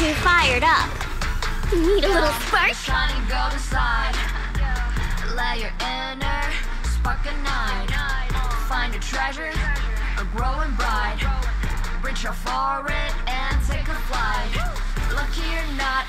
too fired up. Need a little spark? Shiny, go to slide. Let your inner spark ignite. Find a treasure, a growing bright. Reach out for it and take a flight. Lucky or not.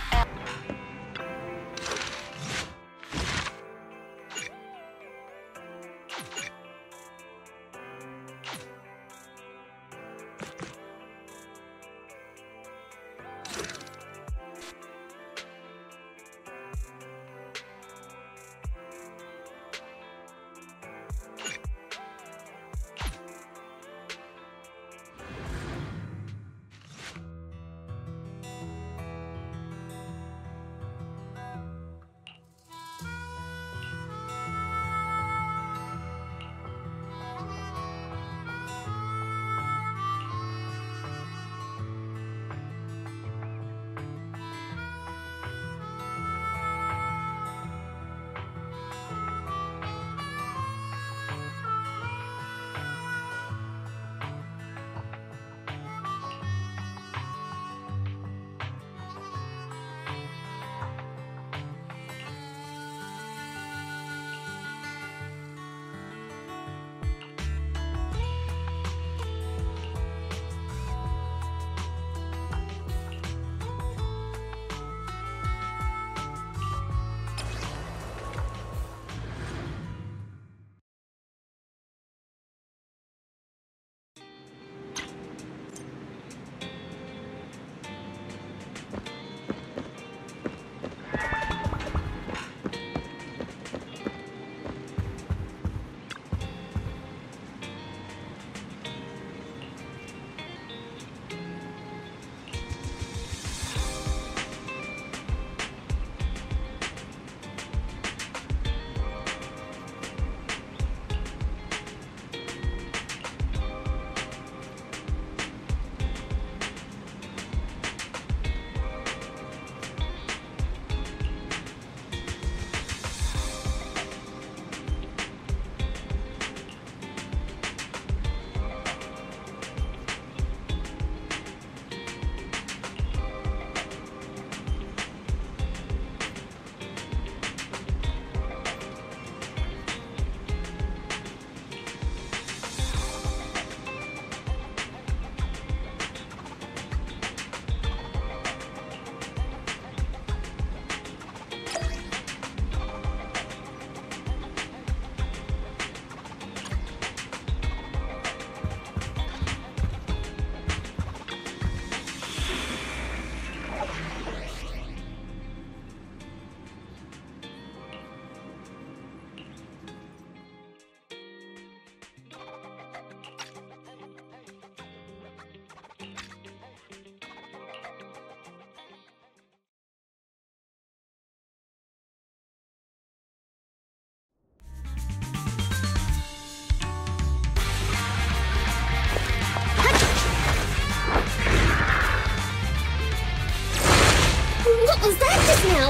Was that just now?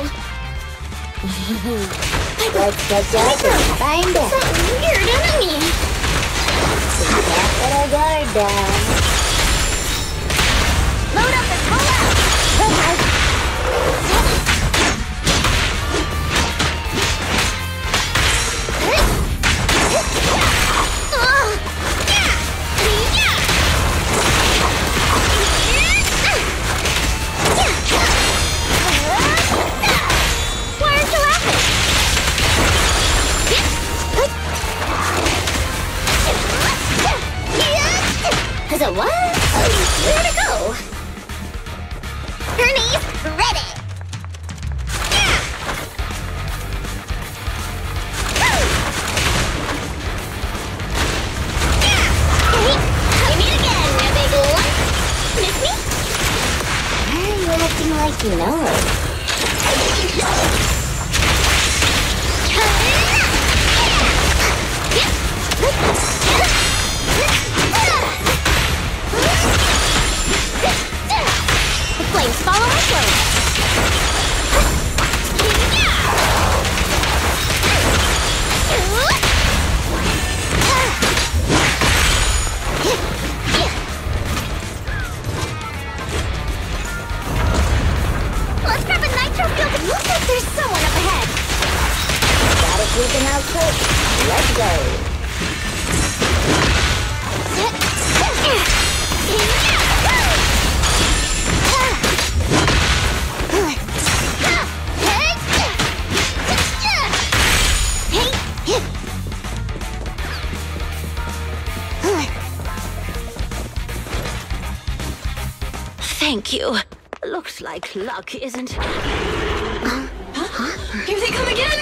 Let's get Jack and find it. That weird enemy. So can't put our guard down. Load up and pull out. Is it what? Where'd it go? Burnice, ready! Hey, meet again, my big one. Miss me? Why are you acting like you know it? The flames follow our flames. Looking out quick. Let's go. Thank you. Looks like luck isn't... Here they come again!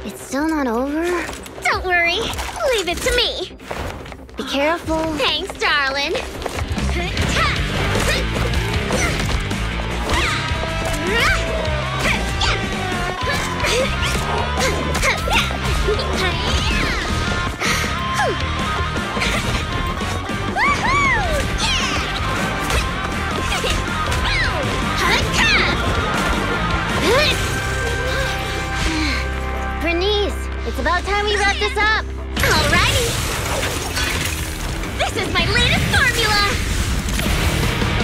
It's still not over? Don't worry. Leave it to me. Be careful. Thanks, darling. Burnice, it's about time we wrap this up. Alrighty. This is my latest formula.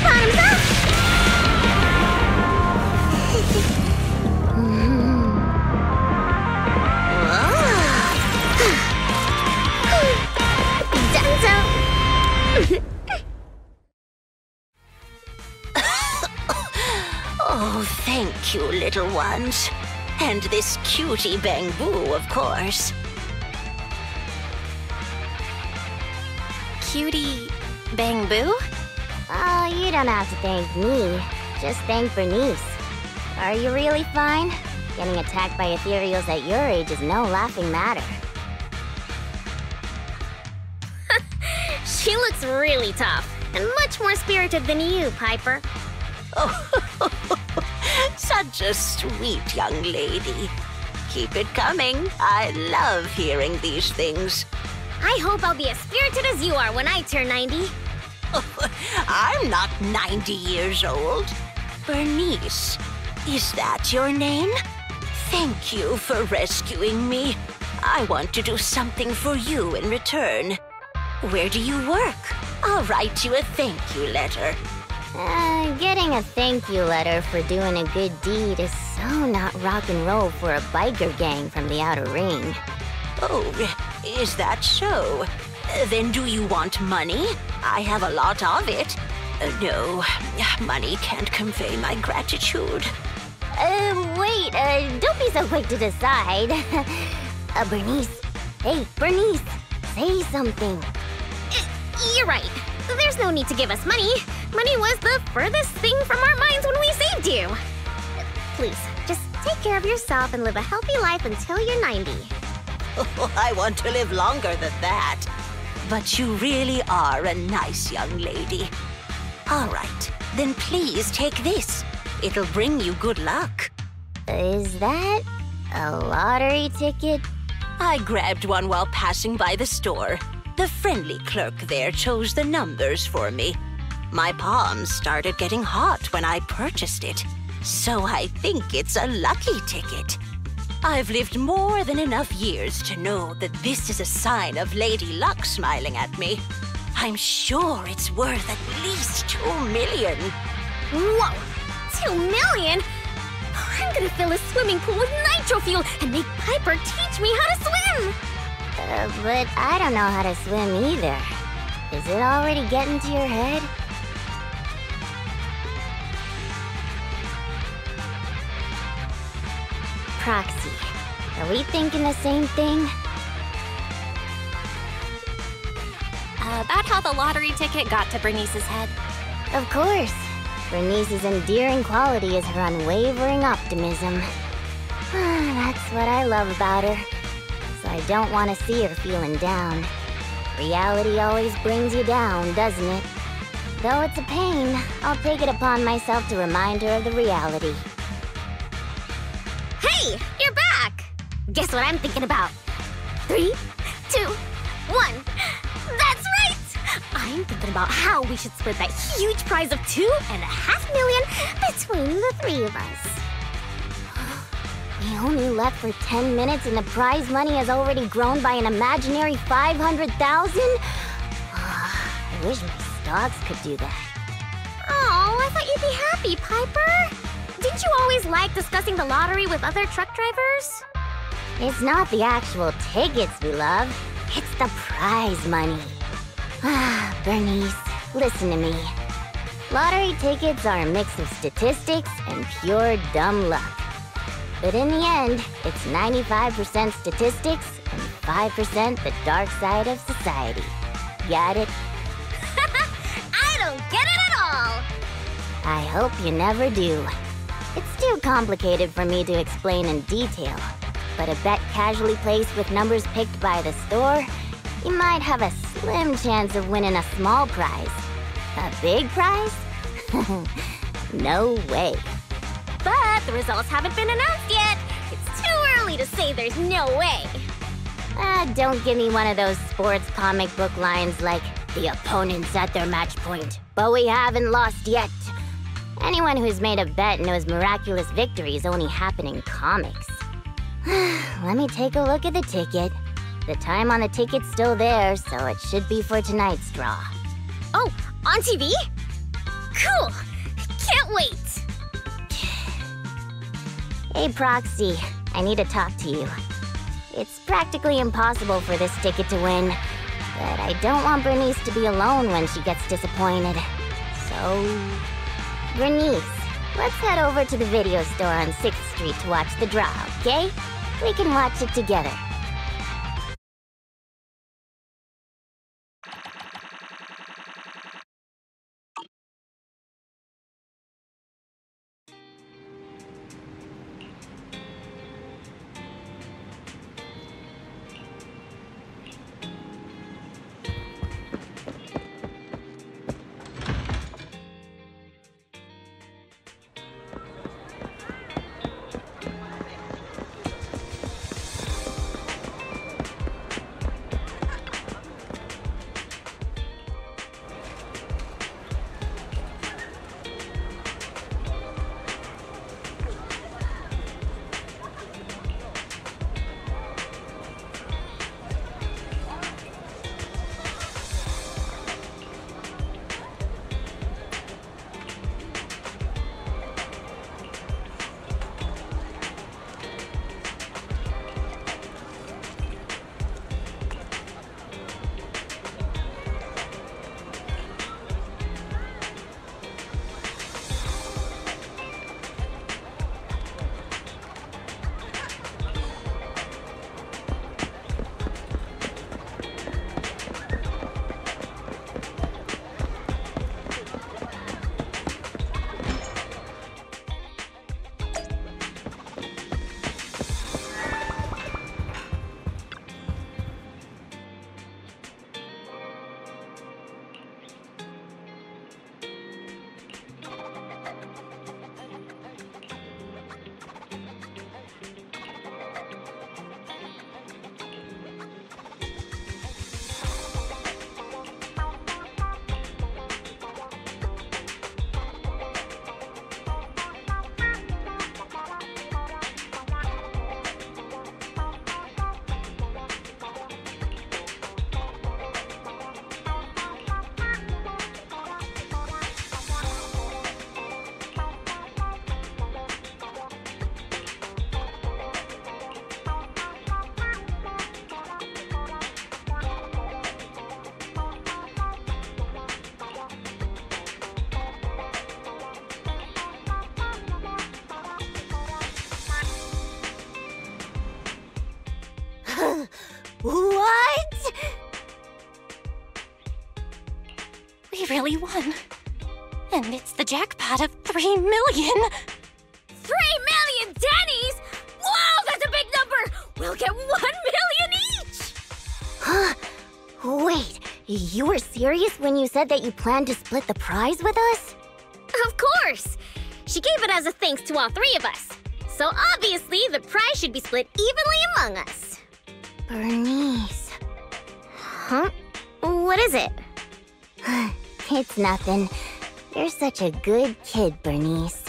Bottoms up. Done. Oh, thank you, little ones. And this cutie bamboo, of course. Cutie bamboo? Oh, you don't have to thank me. Just thank Burnice. Are you really fine? Getting attacked by ethereals at your age is no laughing matter. She looks really tough and much more spirited than you, Piper. Oh, such a sweet young lady. Keep it coming. I love hearing these things. I hope I'll be as spirited as you are when I turn 90. I'm not 90 years old. Burnice, is that your name? Thank you for rescuing me. I want to do something for you in return. Where do you work? I'll write you a thank you letter. Getting a thank you letter for doing a good deed is so not rock and roll for a biker gang from the outer ring. Oh, is that so? Then do you want money? I have a lot of it. No, money can't convey my gratitude. Wait, don't be so quick to decide. Burnice. Hey, Burnice, say something. You're right. There's no need to give us money. Money was the furthest thing from our minds when we saved you. Please, just take care of yourself and live a healthy life until you're 90. Oh, I want to live longer than that. But you really are a nice young lady. All right, then please take this. It'll bring you good luck. Is that a lottery ticket? I grabbed one while passing by the store. The friendly clerk there chose the numbers for me. My palms started getting hot when I purchased it, so I think it's a lucky ticket. I've lived more than enough years to know that this is a sign of Lady Luck smiling at me. I'm sure it's worth at least 2 million. Whoa! 2 million? I'm gonna fill a swimming pool with nitro fuel and make Piper teach me how to swim! But I don't know how to swim either. Is it already getting to your head? Proxy, are we thinking the same thing? About how the lottery ticket got to Burnice's head. Of course. Burnice's endearing quality is her unwavering optimism. That's what I love about her. So I don't want to see her feeling down. Reality always brings you down, doesn't it? Though it's a pain, I'll take it upon myself to remind her of the reality. Hey, you're back! Guess what I'm thinking about? 3, 2, 1. That's right! I'm thinking about how we should split that huge prize of $2.5 million between the 3 of us. We only left for 10 minutes and the prize money has already grown by an imaginary 500,000? I wish my stocks could do that. Oh, I thought you'd be happy, Piper. Do Don't you always like discussing the lottery with other truck drivers? It's not the actual tickets we love, it's the prize money. Ah, Burnice, listen to me. Lottery tickets are a mix of statistics and pure dumb luck. But in the end, it's 95% statistics and 5% the dark side of society. Got it? I don't get it at all! I hope you never do. It's too complicated for me to explain in detail. But a bet casually placed with numbers picked by the store, you might have a slim chance of winning a small prize. A big prize? No way. But the results haven't been announced yet. It's too early to say there's no way. Don't give me one of those sports comic book lines like, the opponent's at their match point, but we haven't lost yet. Anyone who's made a bet knows miraculous victories only happen in comics. Let me take a look at the ticket. The time on the ticket's still there, so it should be for tonight's draw. Oh, on TV? Cool! Can't wait! Hey, Proxy, I need to talk to you. It's practically impossible for this ticket to win, but I don't want Burnice to be alone when she gets disappointed. So... Burnice, let's head over to the video store on 6th Street to watch the draw, okay? We can watch it together. What? We really won. And it's the jackpot of 3 million! 3 million Denny's? Whoa, that's a big number! We'll get 1 million each! Huh? Wait, you were serious when you said that you planned to split the prize with us? Of course! She gave it as a thanks to all 3 of us. So obviously, the prize should be split evenly among us. Burnice. Huh? What is it? It's nothing. You're such a good kid, Burnice.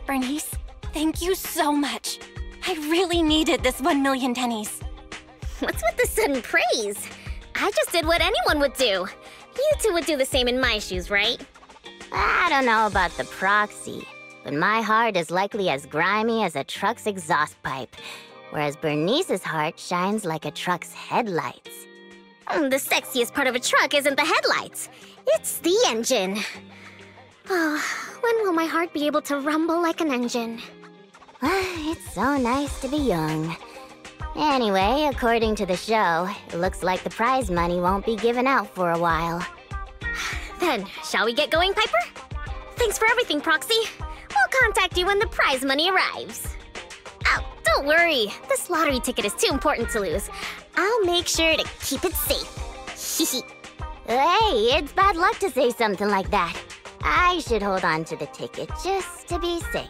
Burnice, thank you so much. I really needed this 1 million pennies. What's with the sudden praise? I just did what anyone would do. You two would do the same in my shoes, right? I don't know about the Proxy, but my heart is likely as grimy as a truck's exhaust pipe, whereas Burnice's heart shines like a truck's headlights. The sexiest part of a truck isn't the headlights. It's the engine. Oh, when will my heart be able to rumble like an engine? It's so nice to be young. Anyway, according to the show, it looks like the prize money won't be given out for a while. Then, shall we get going, Piper? Thanks for everything, Proxy. We'll contact you when the prize money arrives. Oh, don't worry. This lottery ticket is too important to lose. I'll make sure to keep it safe. Hey, it's bad luck to say something like that. I should hold on to the ticket just to be safe.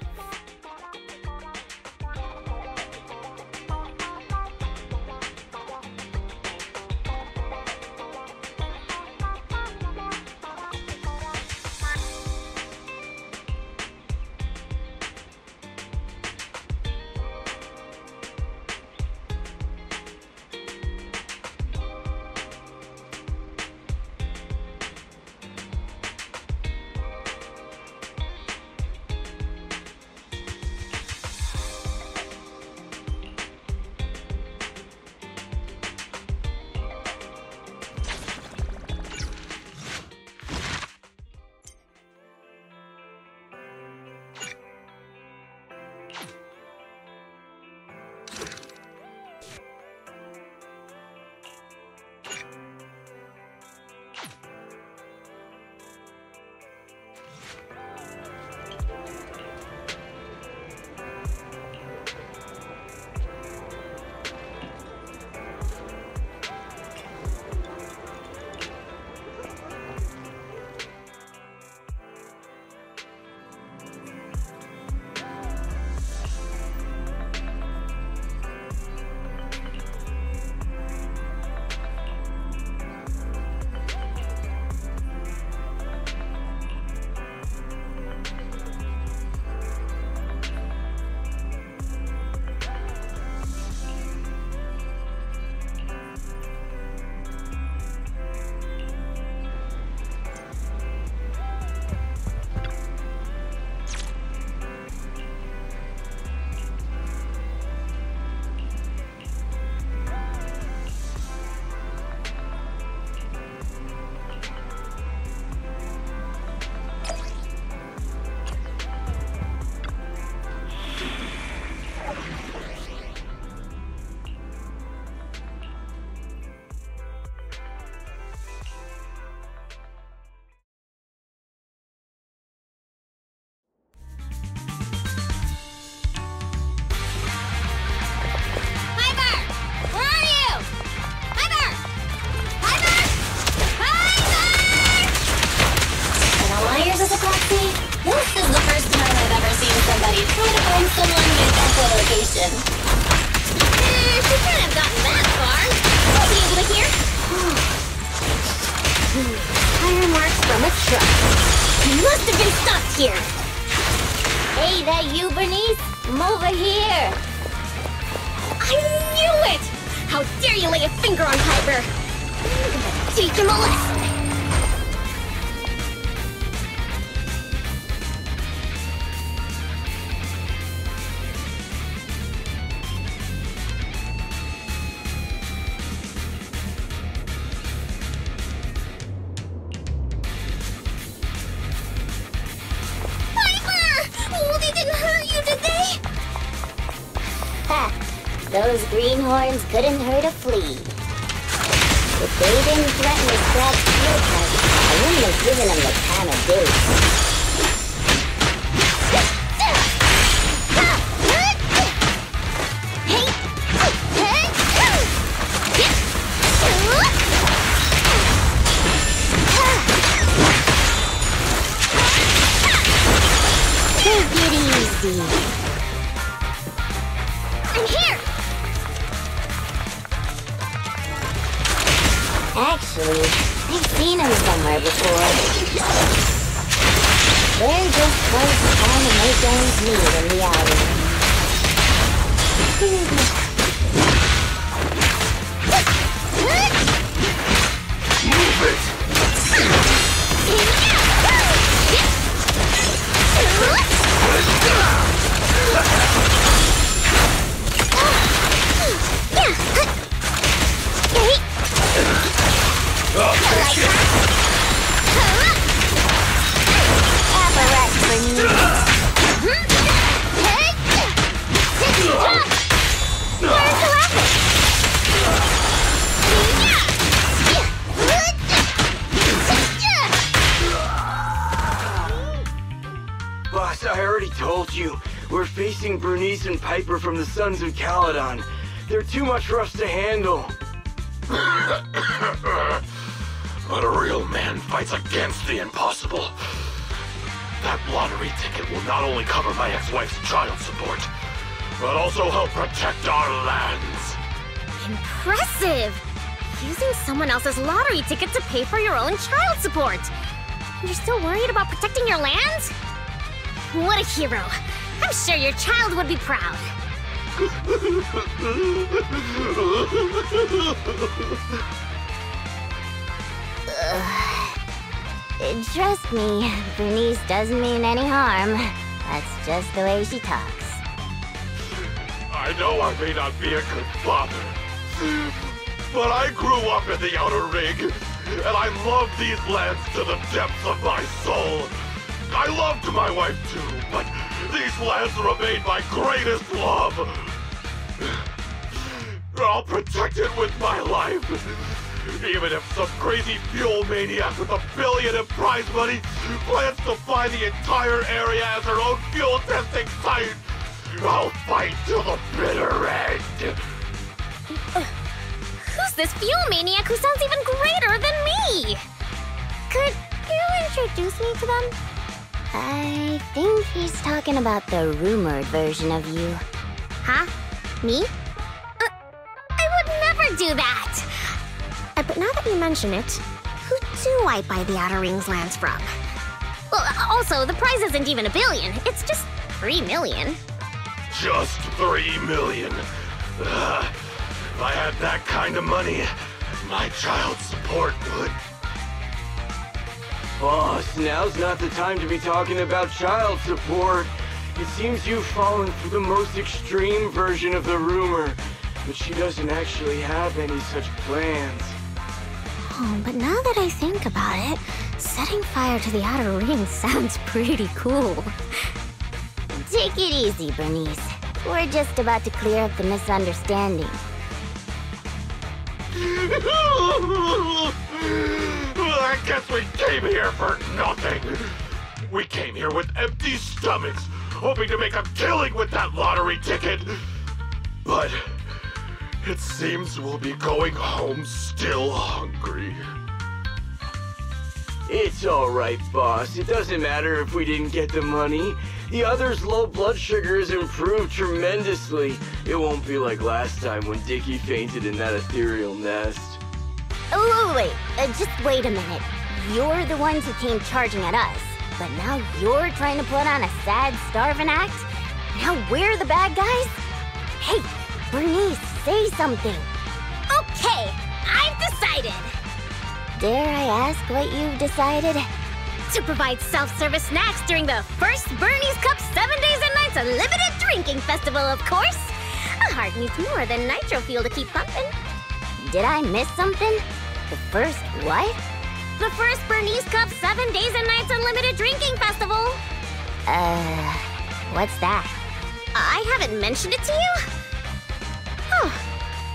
She couldn't have gotten that far. We'll be able to hear. Tire marks from a truck. He must have been stopped here. Hey, that you, Burnice? Come over here. I knew it! How dare you lay a finger on Piper? I'm gonna teach him a lesson. Those greenhorns couldn't hurt a flea. If they didn't threaten to scratch steel pipe, I wouldn't have given them the time of day. Take it easy. I'm here! Actually, I've seen him somewhere before. They're just folks trying to make ends meet in reality. Move it! told you. We're facing Burnice and Piper from the Sons of Caledon. They're too much for us to handle. But a real man fights against the impossible. That lottery ticket will not only cover my ex-wife's child support, but also help protect our lands. Impressive! Using someone else's lottery ticket to pay for your own child support. You're still worried about protecting your land? What a hero. I'm sure your child would be proud. Trust me, Burnice doesn't mean any harm. That's just the way she talks. I know I may not be a good father, but I grew up in the Outer Ring, and I love these lands to the depths of my soul. I loved my wife too, but these lands remain my greatest love. I'll protect it with my life. Even if some crazy fuel maniac with $1 billion in prize money plans to buy the entire area as her own fuel testing site, I'll fight till the bitter end. Who's this fuel maniac who sounds even greater than me? Could you introduce me to them? I think he's talking about the rumored version of you. Huh? Me? I would never do that! But now that you mention it, who do I buy the Outer Rings lands from? Well, also, the prize isn't even $1 billion. It's just 3 million. Just 3 million. If I had that kind of money, my child support would. Boss, now's not the time to be talking about child support. It seems you've fallen for the most extreme version of the rumor, but she doesn't actually have any such plans. Oh, but now that I think about it, setting fire to the Outer Ring sounds pretty cool. Take it easy, Burnice. We're just about to clear up the misunderstanding. I guess we came here for nothing. We came here with empty stomachs, hoping to make a killing with that lottery ticket. But it seems we'll be going home still hungry. It's alright, boss. It doesn't matter if we didn't get the money. The other's low blood sugar has improved tremendously. It won't be like last time when Dickie fainted in that ethereal nest. Oh, wait. Just wait a minute. You're the ones who came charging at us. But now you're trying to put on a sad, starving act? Now we're the bad guys? Hey, Burnice, say something. Okay, I've decided! Dare I ask what you've decided? To provide self-service snacks during the first Burnice Cup 7 Days and Nights Unlimited Drinking Festival, of course! A heart needs more than nitro fuel to keep pumping. Did I miss something? The first what? The first Burnice Cup 7 Days and Nights Unlimited Drinking Festival! What's that? I haven't mentioned it to you? Oh,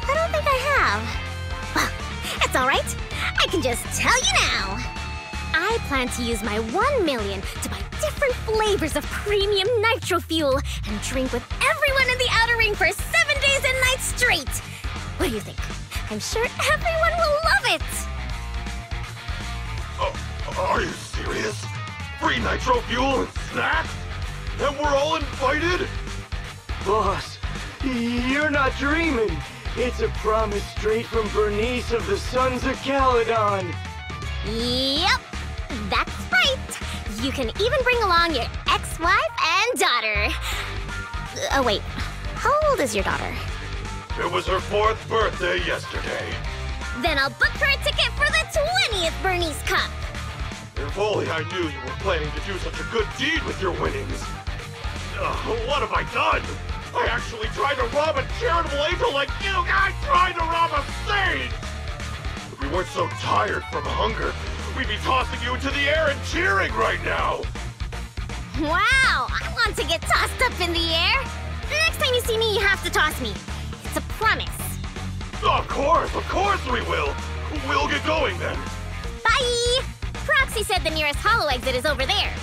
I don't think I have. Well, it's alright. I can just tell you now. I plan to use my 1 million to buy different flavors of premium nitro fuel and drink with everyone in the Outer Ring for 7 days and nights straight. What do you think? I'm sure everyone will love it. Are you serious? Free nitro fuel and snacks? And we're all invited? Boss, you're not dreaming. It's a promise straight from Burnice of the Sons of Caledon. Yep, that's right. You can even bring along your ex-wife and daughter. Oh wait, how old is your daughter? It was her 4th birthday yesterday. Then I'll book her a ticket for the 20th Burnice Cup. If only I knew you were planning to do such a good deed with your winnings. What have I done? I actually tried to rob a charitable angel like you guys tried to rob a saint! If we weren't so tired from hunger, we'd be tossing you into the air and cheering right now! Wow, I want to get tossed up in the air. Next time you see me, you have to toss me. It's a promise. Of course we will! We'll get going then. Bye! Proxy said the nearest hollow exit is over there.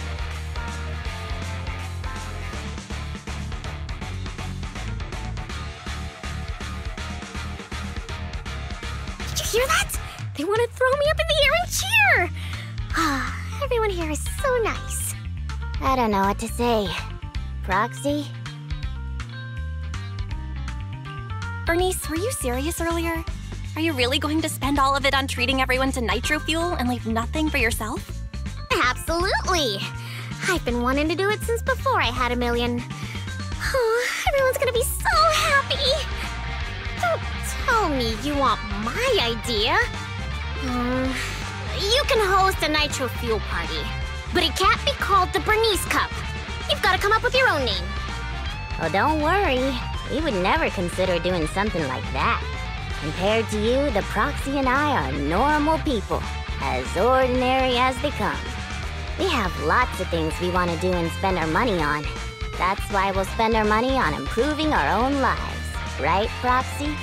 hear that? They want to throw me up in the air and cheer! Everyone here is so nice. I don't know what to say. Proxy? Burnice, were you serious earlier? Are you really going to spend all of it on treating everyone to nitro fuel and leave nothing for yourself? Absolutely! I've been wanting to do it since before I had $1 million. Oh, everyone's gonna be so happy! Don't tell me you want my idea. You can host a nitro fuel party, but it can't be called the Burnice Cup. You've got to come up with your own name. Oh, don't worry. We would never consider doing something like that. Compared to you, the Proxy and I are normal people, as ordinary as they come. We have lots of things we want to do and spend our money on. That's why we'll spend our money on improving our own lives. Right, Proxy?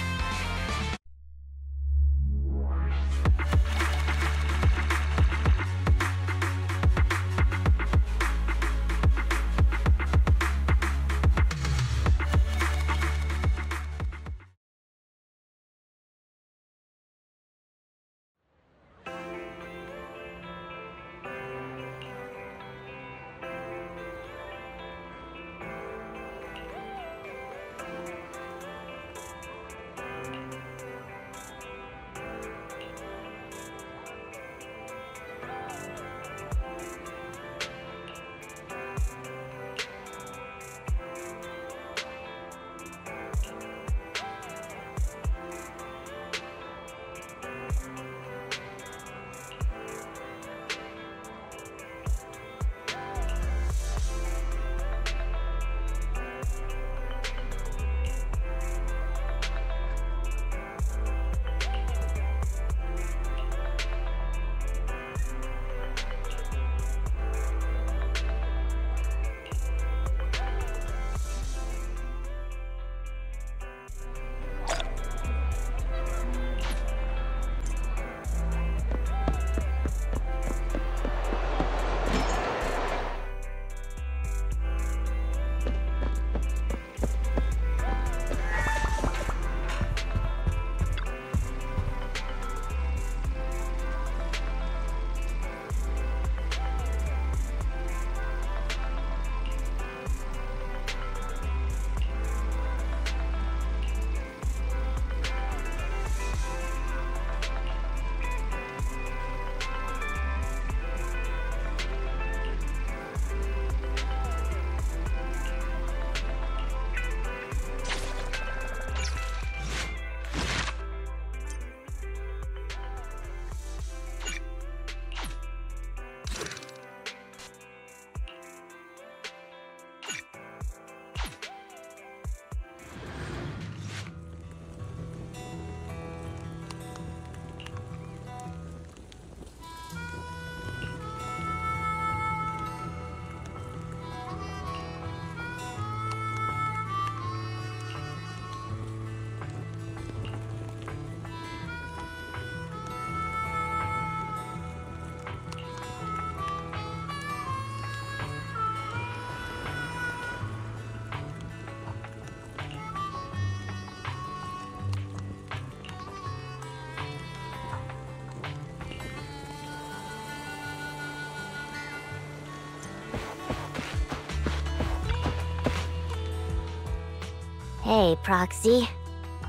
Hey, Proxy.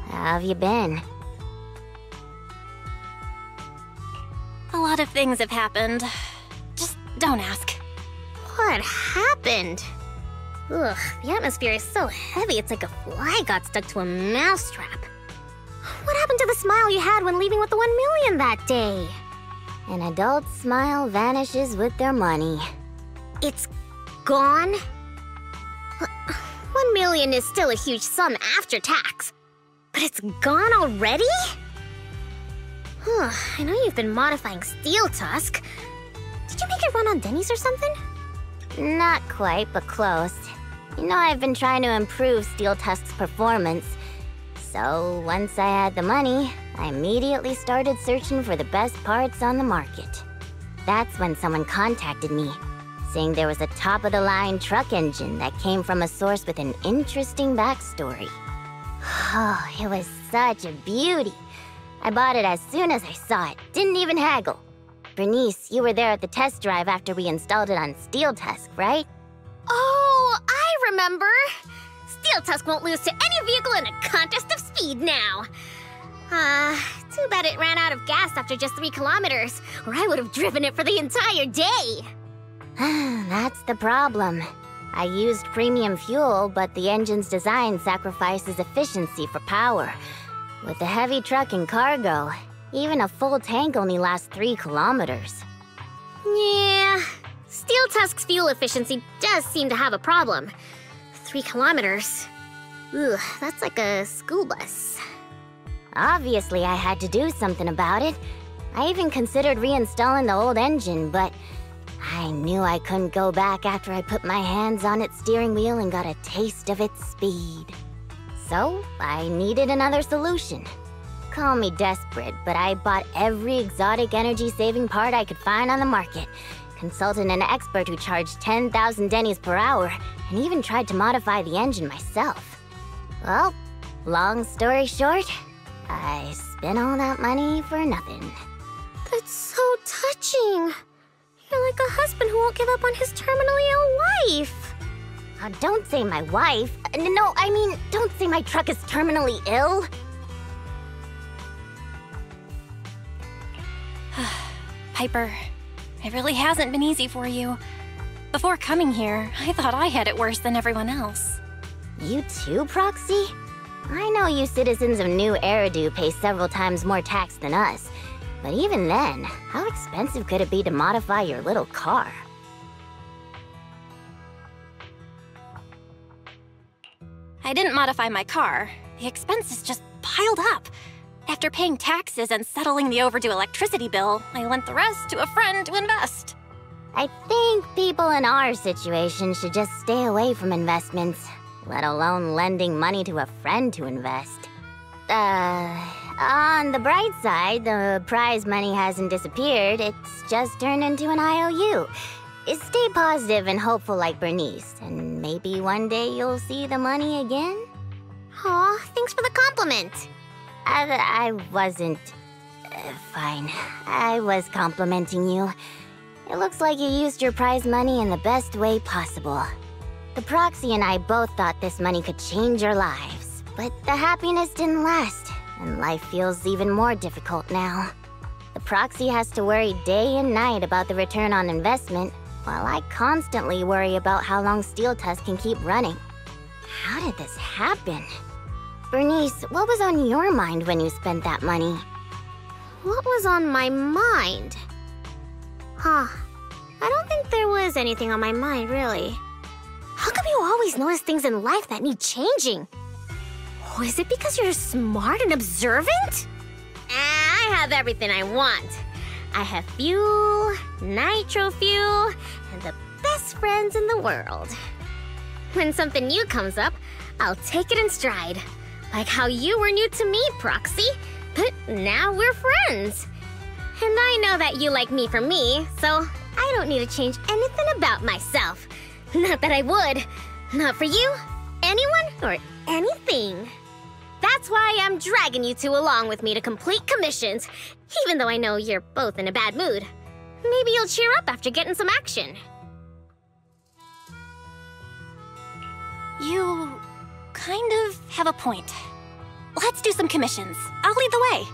How have you been? A lot of things have happened. Just don't ask. What happened? Ugh, the atmosphere is so heavy it's like a fly got stuck to a mousetrap. What happened to the smile you had when leaving with the 1 million that day? An adult's smile vanishes with their money. It's gone? 1 million is still a huge sum after tax. But it's gone already? I know you've been modifying Steel Tusk. Did you make it run on Denny's or something? Not quite, but close. You know, I've been trying to improve Steel Tusk's performance. So once I had the money, I immediately started searching for the best parts on the market. That's when someone contacted me, saying there was a top-of-the-line truck engine that came from a source with an interesting backstory. Oh, it was such a beauty. I bought it as soon as I saw it. Didn't even haggle. Burnice, you were there at the test drive after we installed it on Steel Tusk, right? Oh, I remember! Steel Tusk won't lose to any vehicle in a contest of speed now. Too bad it ran out of gas after just 3 kilometers, or I would have driven it for the entire day. That's the problem. I used premium fuel, but the engine's design sacrifices efficiency for power. With the heavy truck and cargo, even a full tank only lasts 3 kilometers. Yeah, Steel Tusk's fuel efficiency does seem to have a problem. 3 kilometers. Ugh, that's like a school bus. Obviously, I had to do something about it. I even considered reinstalling the old engine, but I knew I couldn't go back after I put my hands on its steering wheel and got a taste of its speed. So, I needed another solution. Call me desperate, but I bought every exotic energy-saving part I could find on the market, consulted an expert who charged 10,000 dennies per hour, and even tried to modify the engine myself. Well, long story short, I spent all that money for nothing. That's so touching. You're like a husband who won't give up on his terminally ill wife. Don't say my wife. No, I mean, don't say my truck is terminally ill. Piper, it really hasn't been easy for you. Before coming here, I thought I had it worse than everyone else. You too, Proxy? I know you citizens of New Eridu pay several times more tax than us, but even then, how expensive could it be to modify your little car? I didn't modify my car. The expenses just piled up. After paying taxes and settling the overdue electricity bill, I lent the rest to a friend to invest. I think people in our situation should just stay away from investments, let alone lending money to a friend to invest. On the bright side, the prize money hasn't disappeared, it's just turned into an IOU. Stay positive and hopeful like Burnice, and maybe one day you'll see the money again? Aw, thanks for the compliment. I wasn't... fine. I was complimenting you. It looks like you used your prize money in the best way possible. The Proxy and I both thought this money could change our lives, but the happiness didn't last, and life feels even more difficult now. The Proxy has to worry day and night about the return on investment, while I constantly worry about how long Steel Tusk can keep running. How did this happen? Burnice, what was on your mind when you spent that money? What was on my mind? I don't think there was anything on my mind, really. How come you always notice things in life that need changing? Oh, is it because you're smart and observant? I have everything I want. I have fuel, nitro fuel, and the best friends in the world. When something new comes up, I'll take it in stride. Like how you were new to me, Proxy, but now we're friends. And I know that you like me for me, so I don't need to change anything about myself. Not that I would. Not for you, anyone, or anything. That's why I'm dragging you two along with me to complete commissions, even though I know you're both in a bad mood. Maybe you'll cheer up after getting some action. You kind of have a point. Let's do some commissions. I'll lead the way.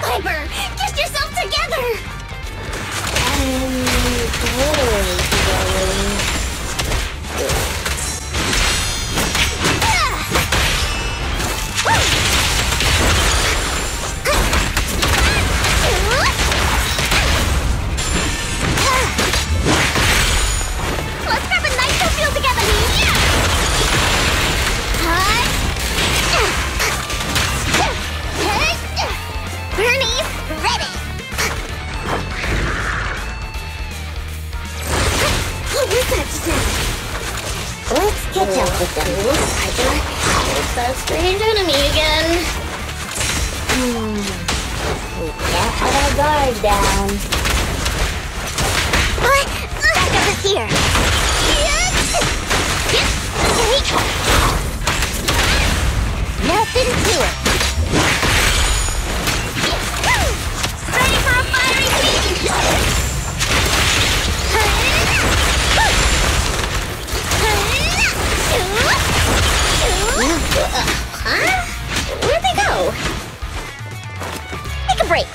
Piper, get yourself together! Catch up with them. It's that strange enemy again. We can't let our guard down. Backup is here. Nothing to it. Ready for a fiery feast! Huh? Where'd they go? Take a break.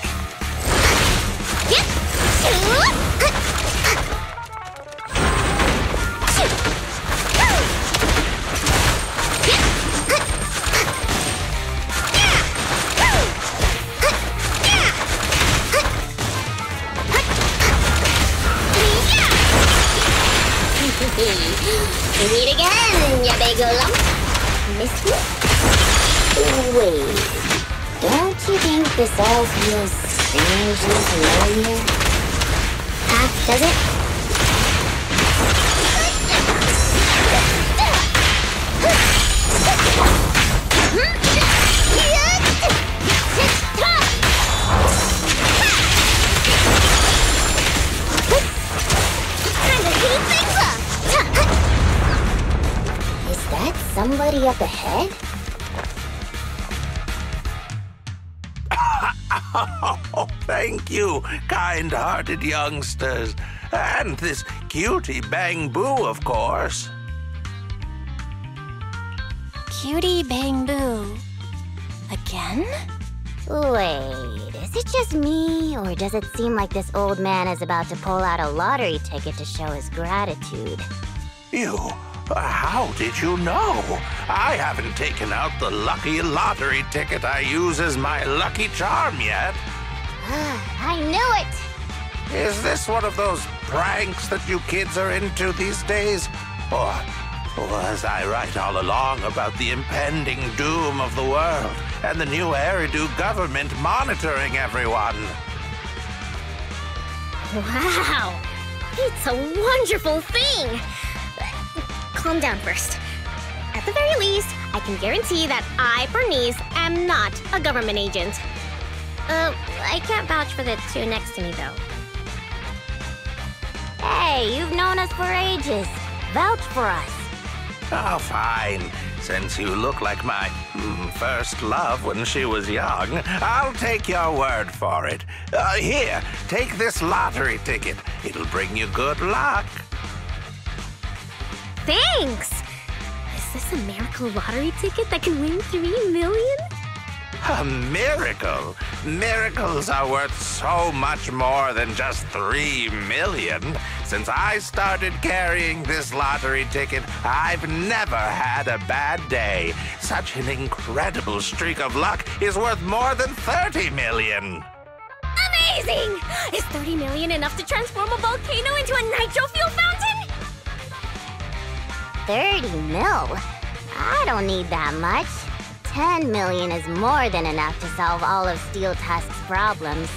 Meet again, ya big lump. Miss me? Wait. Don't you think this all feels strangely familiar? Does it? Is that somebody up ahead? Oh, thank you, kind-hearted youngsters. And this cutie Bang Boo, of course. Cutie Bang Boo. Again? Wait, is it just me, or does it seem like this old man is about to pull out a lottery ticket to show his gratitude? You? How did you know? I haven't taken out the lucky lottery ticket I use as my lucky charm yet. I knew it! Is this one of those pranks that you kids are into these days? Or was I right all along about the impending doom of the world and the new Eridu government monitoring everyone? Wow! It's a wonderful thing! Calm down first. At the very least, I can guarantee that I, Burnice, am not a government agent. I can't vouch for the two next to me, though. Hey, you've known us for ages. Vouch for us. Oh, fine. Since you look like my first love when she was young, I'll take your word for it. Here, take this lottery ticket. It'll bring you good luck. Thanks! Is this a miracle lottery ticket that can win 3 million? A miracle? Miracles are worth so much more than just 3 million. Since I started carrying this lottery ticket, I've never had a bad day. Such an incredible streak of luck is worth more than 30 million. Amazing! Is 30 million enough to transform a volcano into a nitro fuel fountain? 30 mil? I don't need that much. 10 million is more than enough to solve all of Steel Tusk's problems.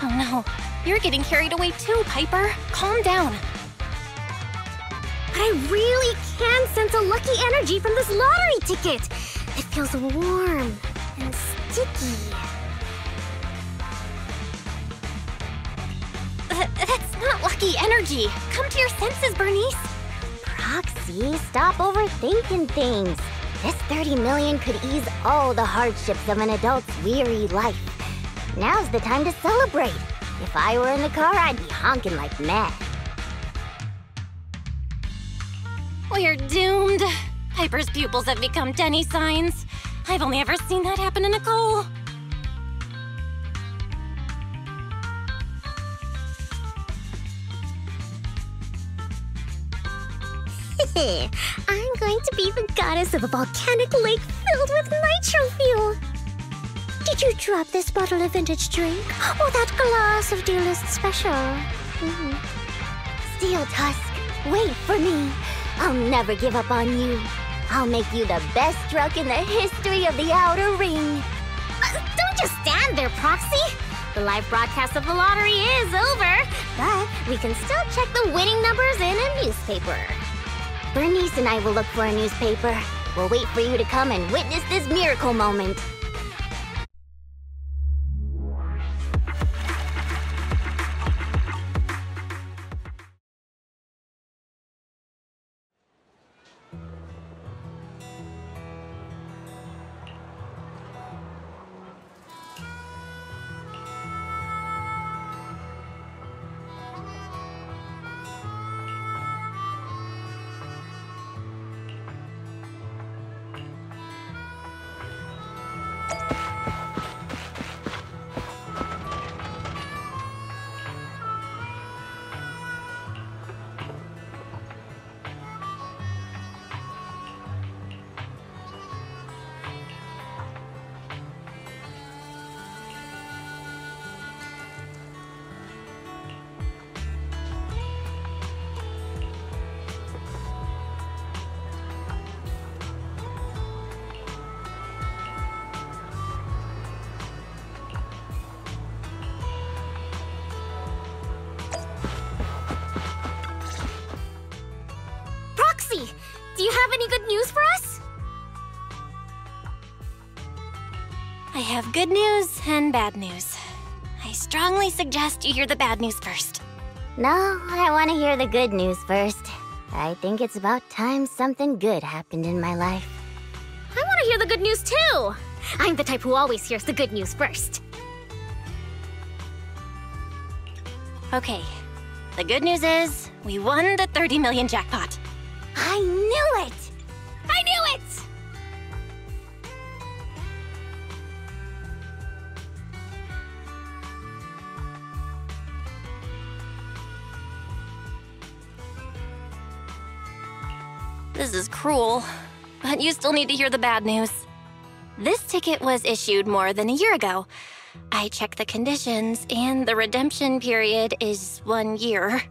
Oh no, you're getting carried away too, Piper. Calm down. But I really can sense a lucky energy from this lottery ticket. It feels warm and sticky. That's not lucky energy. Come to your senses, Burnice. Proxy, stop overthinking things. This 30 million could ease all the hardships of an adult's weary life. Now's the time to celebrate. If I were in the car, I'd be honking like mad. We're doomed. Piper's pupils have become Denny signs. I've only ever seen that happen to Nicole. I'm going to be the goddess of a volcanic lake filled with nitro fuel. Did you drop this bottle of vintage drink? Or that glass of dearest special? Steel Tusk, wait for me. I'll never give up on you. I'll make you the best drunk in the history of the Outer Ring. Don't just stand there, Proxy. The live broadcast of the lottery is over, but we we can still check the winning numbers in a newspaper. Burnice and I will look for a newspaper. We'll wait for you to come and witness this miracle moment. Proxy, do you have any good news for us? I have good news and bad news. I strongly suggest you hear the bad news first. No, I want to hear the good news first. I think it's about time something good happened in my life. I want to hear the good news too. I'm the type who always hears the good news first. Okay, the good news is we won the 30 million jackpot. I knew it! I knew it! This is cruel, but you still need to hear the bad news. This ticket was issued more than a year ago. I checked the conditions, and the redemption period is 1 year.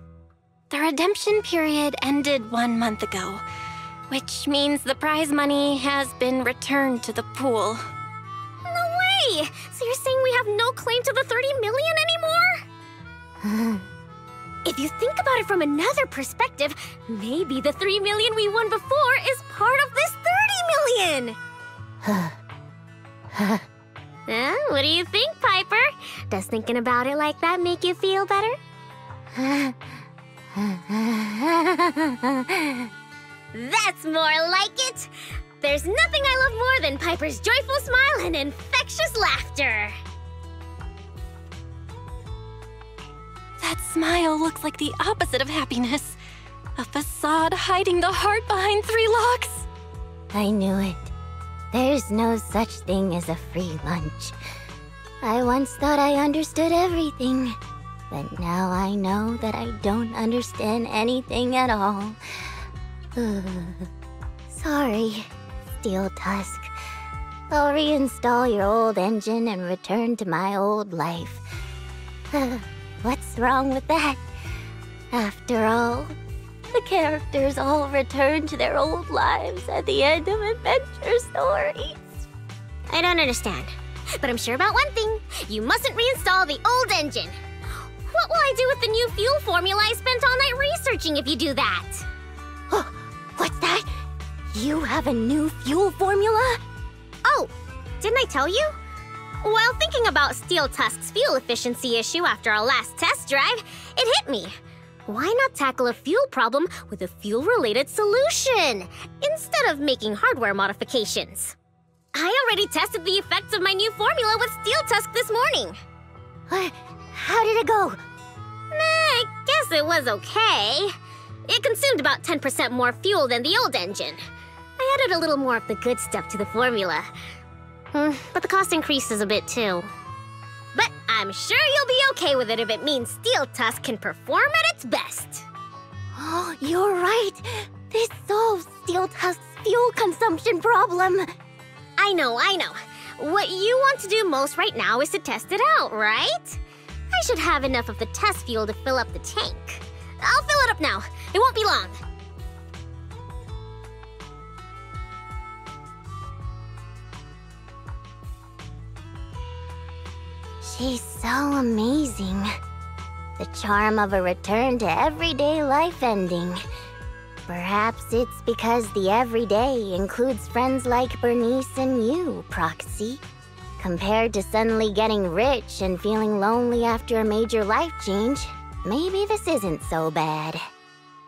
The redemption period ended 1 month ago, which means the prize money has been returned to the pool. No way! So you're saying we have no claim to the 30 million anymore? If you think about it from another perspective, maybe the 3 million we won before is part of this 30 million! What do you think, Piper? Does thinking about it like that make you feel better? That's more like it! There's nothing I love more than Piper's joyful smile and infectious laughter! That smile looks like the opposite of happiness. A facade hiding the heart behind 3 locks. I knew it. There's no such thing as a free lunch. I once thought I understood everything, but now I know that I don't understand anything at all. Sorry, Steel Tusk. I'll reinstall your old engine and return to my old life. What's wrong with that? After all, the characters all return to their old lives at the end of adventure stories. I don't understand, but I'm sure about one thing. You mustn't reinstall the old engine. What will I do with the new fuel formula I spent all night researching if you do that? What's that? You have a new fuel formula? Oh, didn't I tell you? While thinking about Steel Tusk's fuel efficiency issue after our last test drive, it hit me. Why not tackle a fuel problem with a fuel-related solution, instead of making hardware modifications? I already tested the effects of my new formula with Steel Tusk this morning. How did it go? I guess it was okay. It consumed about 10% more fuel than the old engine. I added a little more of the good stuff to the formula. But the cost increases a bit too. But I'm sure you'll be okay with it if it means Steel Tusk can perform at its best. Oh, you're right. This solves Steel Tusk's fuel consumption problem. I know. What you want to do most right now is to test it out, right? I should have enough of the test fuel to fill up the tank. I'll fill it up now. It won't be long. She's so amazing. The charm of a return to everyday life ending. Perhaps it's because the everyday includes friends like Burnice and you, Proxy. Compared to suddenly getting rich and feeling lonely after a major life change, maybe this isn't so bad.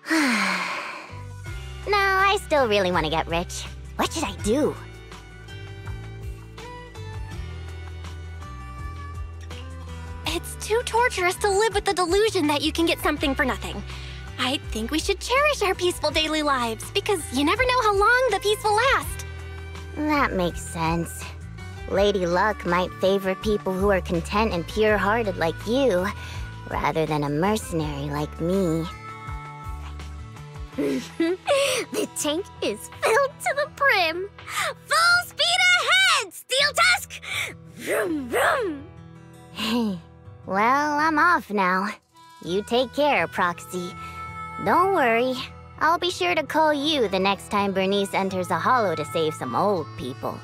No, I still really want to get rich. What should I do? It's too torturous to live with the delusion that you can get something for nothing. I think we should cherish our peaceful daily lives, because you never know how long the peace will last. That makes sense. Lady Luck might favor people who are content and pure-hearted like you, rather than a mercenary like me. The tank is filled to the brim. Full speed ahead, Steel Tusk! Vroom, vroom. Well, I'm off now. You take care, Proxy. Don't worry. I'll be sure to call you the next time Burnice enters a hollow to save some old people.